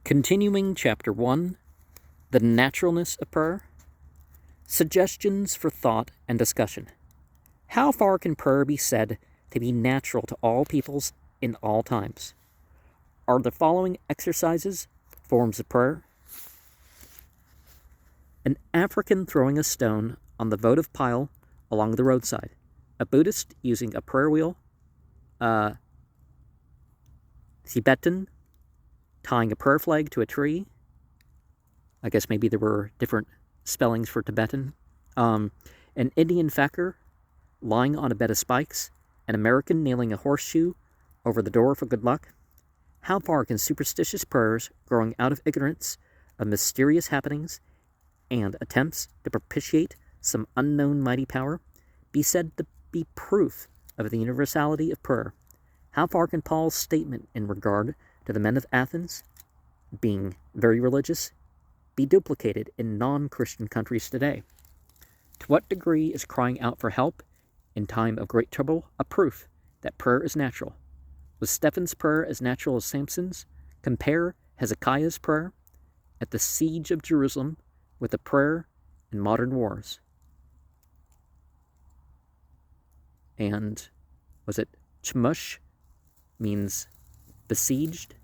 Continuing Chapter 1, The Naturalness of Prayer. Suggestions for thought and discussion. How far can prayer be said to be natural to all peoples in all times? Are the following exercises forms of prayer? An African throwing a stone on the votive pile along the roadside. A Buddhist using a prayer wheel. A Tibetan tying a prayer flag to a tree. I guess maybe there were different spellings for Tibetan. An Indian fakir lying on a bed of spikes. An American nailing a horseshoe over the door for good luck. How far can superstitious prayers growing out of ignorance of mysterious happenings and attempts to propitiate some unknown mighty power be said to be proof of the universality of prayer? How far can Paul's statement in regard to the men of Athens, being very religious, be duplicated in non-Christian countries today? To what degree is crying out for help in time of great trouble a proof that prayer is natural? Was Stephen's prayer as natural as Samson's? Compare Hezekiah's prayer at the siege of Jerusalem with the prayer in modern wars. And was it Chemush means besieged?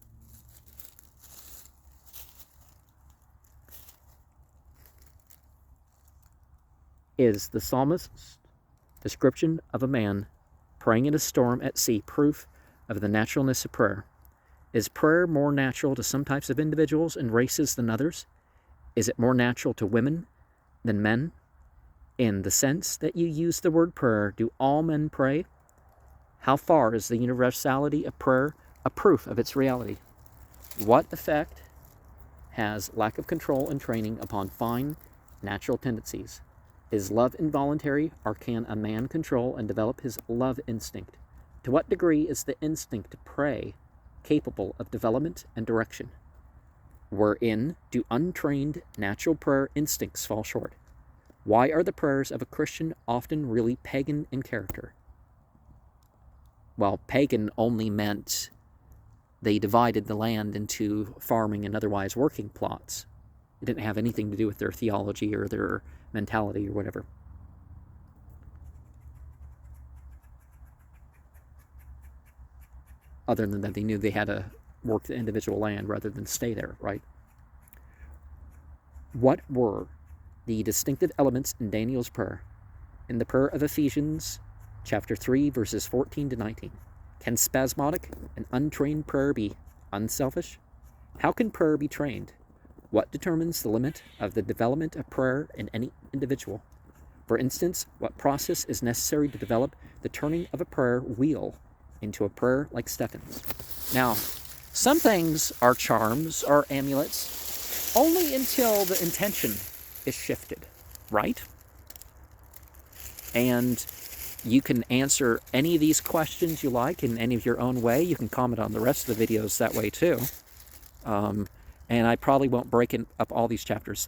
Is the psalmist's description of a man praying in a storm at sea proof of the naturalness of prayer? Is prayer more natural to some types of individuals and races than others? Is it more natural to women than men? In the sense that you use the word prayer, do all men pray? How far is the universality of prayer a proof of its reality? What effect has lack of control and training upon fine, natural tendencies? Is love involuntary, or can a man control and develop his love instinct? To what degree is the instinct to pray capable of development and direction? Wherein do untrained natural prayer instincts fall short? Why are the prayers of a Christian often really pagan in character? Well, pagan only meant they divided the land into farming and otherwise working plots. It didn't have anything to do with their theology or their mentality or whatever. Other than that, they knew they had to work the individual land rather than stay there, right? What were the distinctive elements in Daniel's prayer? In the prayer of Ephesians, chapter 3, verses 14 to 19. Can spasmodic and untrained prayer be unselfish? How can prayer be trained? What determines the limit of the development of prayer in any individual? For instance, what process is necessary to develop the turning of a prayer wheel into a prayer like Stephen's? Now, some things are charms or amulets only until the intention is shifted, right? And you can answer any of these questions you like in any of your own way. You can comment on the rest of the videos that way too. And I probably won't break up all these chapters.